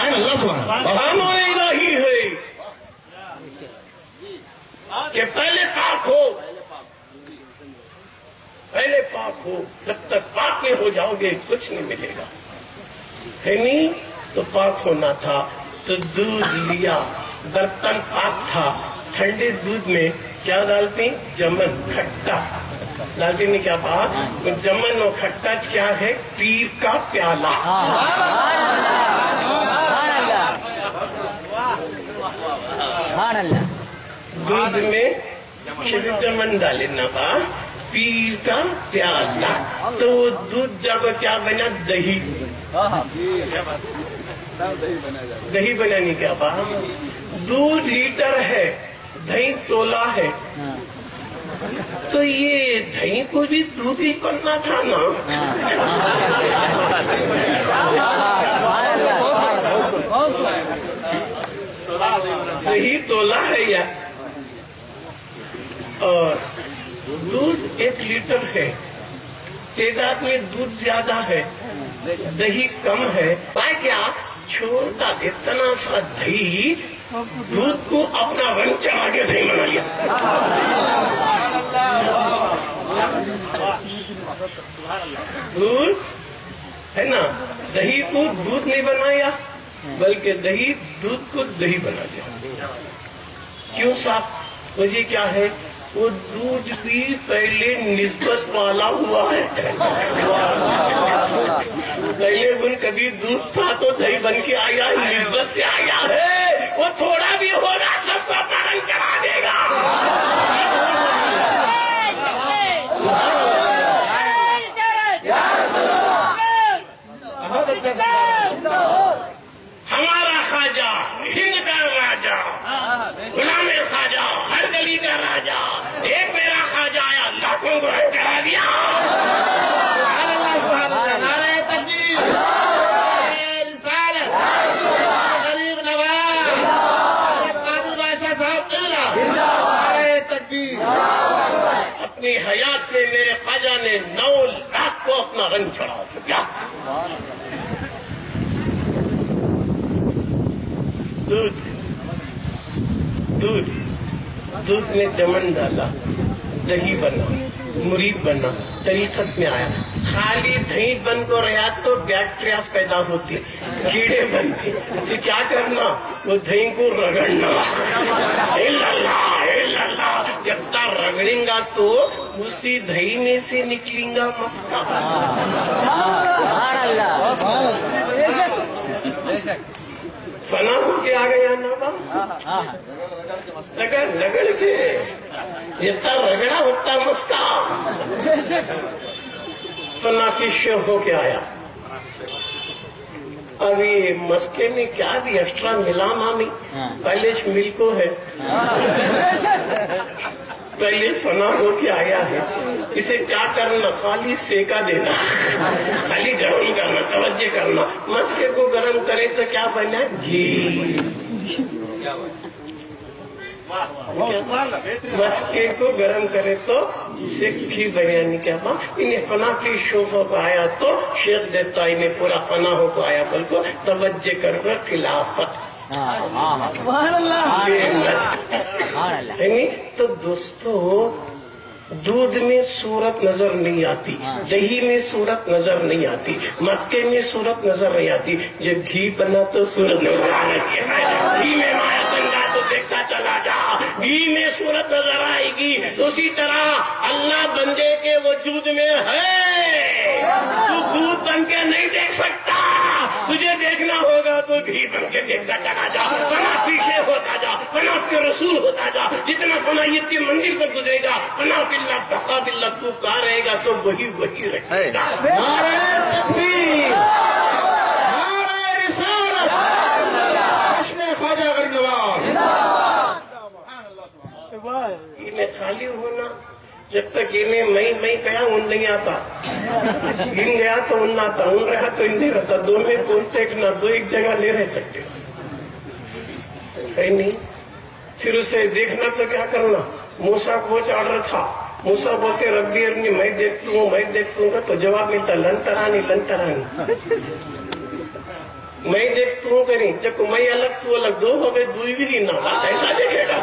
الہی ہے کہ پہلے پاک ہو، پہلے پاک ہو. جب تک پاک نہیں ہو جاؤ گے کچھ نہیں ملے گا. ہے نہیں تو پاک ہونا تھا. تو دودھ لیا، برتن پاک تھا، ٹھنڈے دودھ میں کیا ڈالتے؟ جمن، کھٹا ڈالتے. نہیں کیا بات؟ جمن اور کھٹا کیا ہے؟ پیر کا پیالہ. دودھ میں جمن ڈالے نا با، پیر کا پیالہ. تو دودھ جب کیا بنا؟ دہی. دہی بنانی کیا بات؟ دودھ لیٹر ہے، دہی تولا ہے. تو یہ دہی کو بھی دودھ ہی کرنا تھا نا. دہی تولا ہے یا اور دودھ 1 لیٹر ہے. تعداد میں دودھ زیادہ ہے، دہی کم ہے. کیا چھوٹا اتنا سا دہی دودھ کو اپنا رنگ چڑھا کے دہی بنا لیا. دودھ ہے نا، دہی کو دودھ نہیں بنایا بلکہ دہی دودھ کو دہی بنا دیا. کیوں صاحب؟ وجہ کیا ہے؟ وہ دودھ بھی پہلے نسبت والا ہوا ہے. پہلے ان کبھی دودھ تھا تو دہی بن کے آیا، نسبت سے آیا ہے. وہ تھوڑا بھی ہوگا سب کو اپنا رنگ چڑھا دے گا. ہمارا خواجہ، ہند کا راجا، غلام خواجہ، ہر گلی کا راجا. ایک میرا خواجہ آیا، لاکھوں کو رنگ چڑھا دیا. نعرہ تکبیر، نعرہ رسالت، غریب نواز، قادر بادشاہ صاحب نعرہ تکبیر. اپنی حیات میں میرے خواجہ نے 9 لاکھ کو اپنا رنگ چڑھا دیا. دودھ میں جمن ڈالا، دہی بنا، مرید بنا، طریقت میں آیا. خالی دہی بن کو رہا تو بیکٹیریاز پیدا ہوتے، کیڑے بنتے. تو کیا کرنا؟ وہ دہی کو رگڑنا. جب تک رگڑیں گا تو اسی دہی میں سے نکلیں گا مسکا. فنا ہو کے آ گیا نا، رگڑ کے جتنا رگڑا اتنا مسکا. فنا فش ہو کے آیا. ابھی مسکے میں کیا بھی ایکسٹرا ملا مامی، پہلے ملکو ہے، پہلے فنا ہو کے آیا ہے. اسے کیا کرنا؟ خالی سیکا دینا، خالی گرم کرنا، توجہ کرنا. مسکے کو گرم کرے تو کیا بنا؟ گھی. مسکے کو گرم کرے تو گھی بریانی. کیا بات؟ انہیں فنا فی شوفوں کو آیا تو شیخ دیتا انہیں پورا فنا ہو کو آیا بل کو توجہ کر کر خلافت. تو دوستو دودھ میں صورت نظر نہیں آتی، دہی میں صورت نظر نہیں آتی، مسکے میں صورت نظر نہیں آتی. جب گھی بنا تو صورت نظر آ رہی ہے. گھی میں مایا بنگا تو دیکھتا چلا جا، گھی میں صورت نظر آئے گی. اسی طرح اللہ بندے کے وجود میں ہے. تو دودھ بن کے نہیں دیکھ سکتا، تجھے دیکھنا ہوگا تو گھی بن کے دیکھتا چلا جا. فنا پیچھے ہوتا جا، فنا کے رسول ہوتا جا. جتنا فنائیت کی منزل پر گزرے گا، فنا باللہ بقا باللہ تو کہاں رہے گا تو وہی رہے گا. نعرہ تکبیر، نعرہ رسالت، جشن خواجہ غریب نواز. انہیں خالی ہونا جب تک انہیں میں کہا ان نہیں آتا، ان گیا تو ان نہ آتا، ان رہا تو ان نہیں رہتا. دو میں بولتے ایک نہ دو ایک جگہ لے رہ سکتے نہیں. پھر اسے دیکھنا تو کیا کرنا؟ موسیٰ کو آرڈر تھا، موسیٰ بولتے ربی ارنی میں دیکھتا ہوں میں دیکھتا ہوں تو جواب ملتا لن ترانی لن ترانی. میں دیکھ تو کریں جب میں الگ تو الگ دو ہو گئے دوئی بھی نہ ایسا دیکھے گا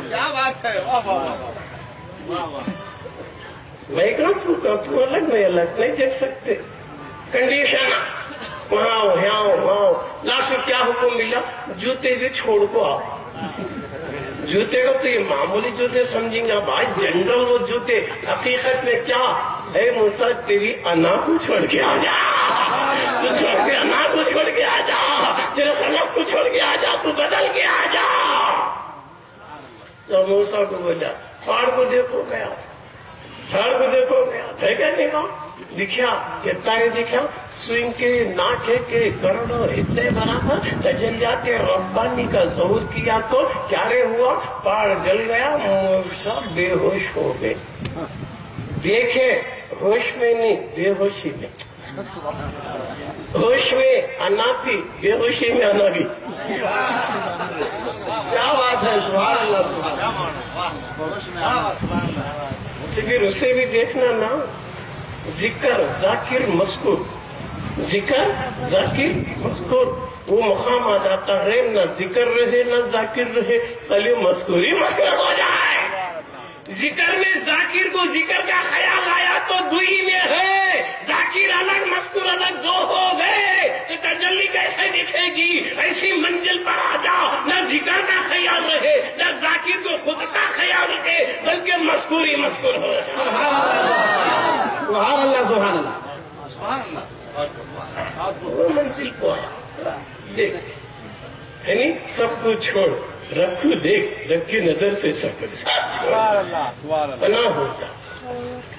کیا بات ہے، واہ واہ واہ واہ واہ۔ میں کہاں تو الگ میں الگ نہیں دیکھ سکتے کنڈیشن وہاں ہو یہاں ہو وہاں ہو لاسٹ میں کیا حکم ملا جوتے بھی چھوڑ کو آؤ جوتے کو تو یہ معمولی جوتے سمجھیں گے بھائی جنرل وہ جوتے حقیقت میں کیا اے موسیٰ تیری انا کو چھوڑ کے آ جا تو چھوڑ کے انا کو چھوڑ کے آ جا تیرے خلق کو چھوڑ کے آ جا تو بدل کے آ جا تو موسیٰ کو بولا پہاڑ کو دیکھو گیا پہاڑ کو دیکھو گیا ہے کیا نہیں کہا دکھا کتنا ہی دکھا سوئنگ کے ناکے کے کروڑوں حصے برابر تجلیات ربانی کا ظہور کیا تو کیا رے ہوا پہاڑ جل گیا موسیٰ بے ہوش ہو گئے دیکھے ہوش میں نہیں بے ہوشی میں ہوش میں انا تھی بے ہوشی میں انا بھی کیا بات ہے، سبحان اللہ سبحان اللہ۔ پھر اسے بھی دیکھنا نا ذکر ذاکر مذکور ذکر ذاکر مذکور وہ مقام آ جاتا ہے نہ ذکر رہے نہ ذاکر رہے خالی مذکور ہی مذکور ہو جائے ذکر میں ذاکر کو ذکر کا خیال آیا تو دوئی میں ہے ذاکر الگ مذکور الگ دو ہو گئے تو تجلی کیسے دکھے گی ایسی منزل پر آ جاؤ نہ ذکر کا خیال رہے نہ ذاکر کو خود کا خیال رہے بلکہ مذکور ہی مذکور ہو جائے سبحان اللہ سبحان اللہ سبحان اللہ۔ وہ منزل کو دیکھ یعنی سب کو چھوڑ رکھو دیکھ رکھ کی نظر سے سب کچھ سبحان اللہ سبحان اللہ۔ پناہ ہوتا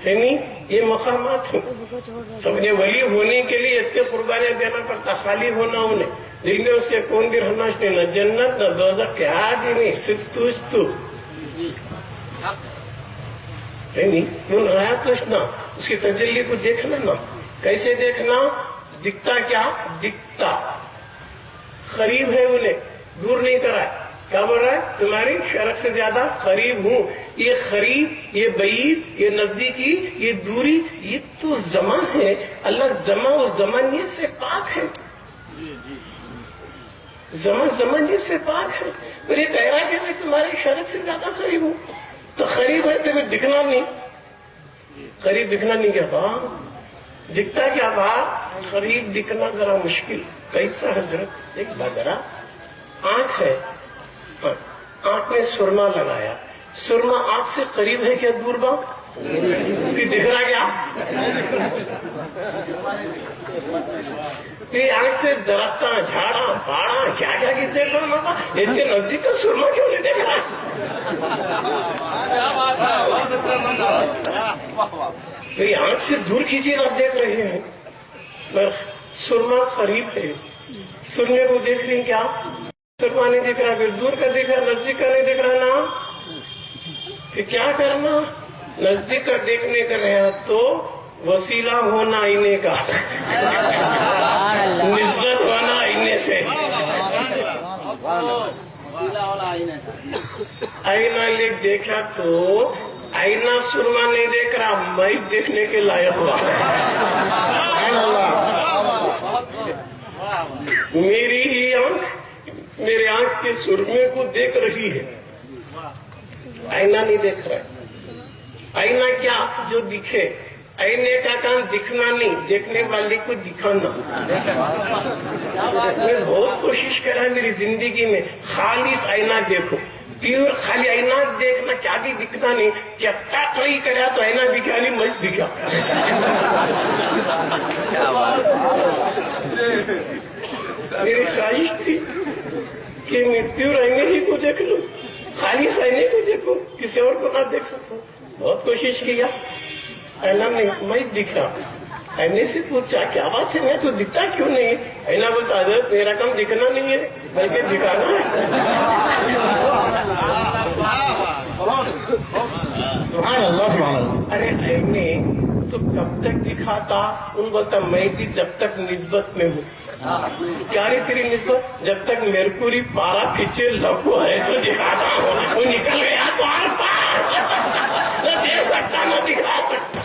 یعنی یہ مقامات ہوں سب نے ولی ہونے کے لیے اتنے قربانیاں دینا پڑتا خالی ہونا انہیں دل میں اس کے کون بھی رہنا نہ جنت نہ دوزخ کے آدھی نہیں صرف تو یعنی کیوں رہا توشنا اس کی تجلی کو دیکھنا نا کیسے دیکھنا دکھتا کیا دکھتا قریب ہے انہیں دور نہیں کرا کیا بول رہا ہے تمہاری شرک سے زیادہ قریب ہوں یہ قریب یہ بعید یہ نزدیکی یہ دوری یہ تو زمان ہے اللہ زمان و زمانیت سے پاک ہے زمانیت سے پاک ہے پھر یہ کہہ رہا کہ میں تمہاری شرک سے زیادہ قریب ہوں تو قریب ہے تو دکھنا نہیں قریب دکھنا نہیں کیا بات دکھتا کیا بات قریب دکھنا ذرا مشکل کیسا حضرت ایک بات ذرا آنکھ ہے آنکھ میں سرما لگایا سرما آنکھ سے قریب ہے کیا دور بات پھر دکھ رہا کیا پھر آنکھ سے درخت جھاڑا پہاڑا کیا کیا دیکھ رہا تھا ان کے نزدیک کا سرما کیوں نہیں دیکھ رہا پھر آنکھ سے دور کی چیز آپ دیکھ رہے ہیں سرما قریب ہے سرمے کو دیکھ رہی کیا سرما نہیں دیکھ رہا پھر دور کا دیکھ رہا نزدیک کا نہیں دیکھ رہا نا پھر کیا کرنا نزدیک کا دیکھنے کا رہا تو وسیلہ ہونا آئینے کا نسبت ہونا آئینے سے آئینہ لے دیکھا تو آئینہ سرما نہیں دیکھ رہا میں دیکھنے کے لائق ہوا میری ہی آنکھ میرے آنکھ کے سرمے کو دیکھ رہی ہے آئینہ نہیں دیکھ رہا آئینہ کیا جو دکھے آئینے کا کام دکھنا نہیں دیکھنے والے کو دکھانا میں بہت کوشش کرا میری زندگی میں خالص آئینہ دیکھو پیور خالی آئینہ دیکھنا کیا بھی دکھنا نہیں جب تک نہیں کرا تو آئینہ دکھا نہیں مجھ دکھا میری خواہش تھی کہ میں پیور آئینے ہی کو دیکھ لوں خالص آئینے کو دیکھو کسی اور کو نہ دیکھ سکوں بہت کوشش کیا آئینہ میں دکھا آئینے سے پوچھا کیا بات ہے میں تو دکھتا کیوں نہیں آئینہ بولتا حضرت میرا کام دکھنا نہیں ہے بلکہ دکھانا ہے ارے آئینے تو کب تک دکھاتا ان بولتا میں بھی جب تک نسبت میں ہوں کیا رہی تیری نسبت جب تک میرکوری پارا پیچھے لگو ہے تو دکھاتا ہوں وہ نکل گیا تو آر پار نہ دیکھ سکتا نہ دکھا سکتا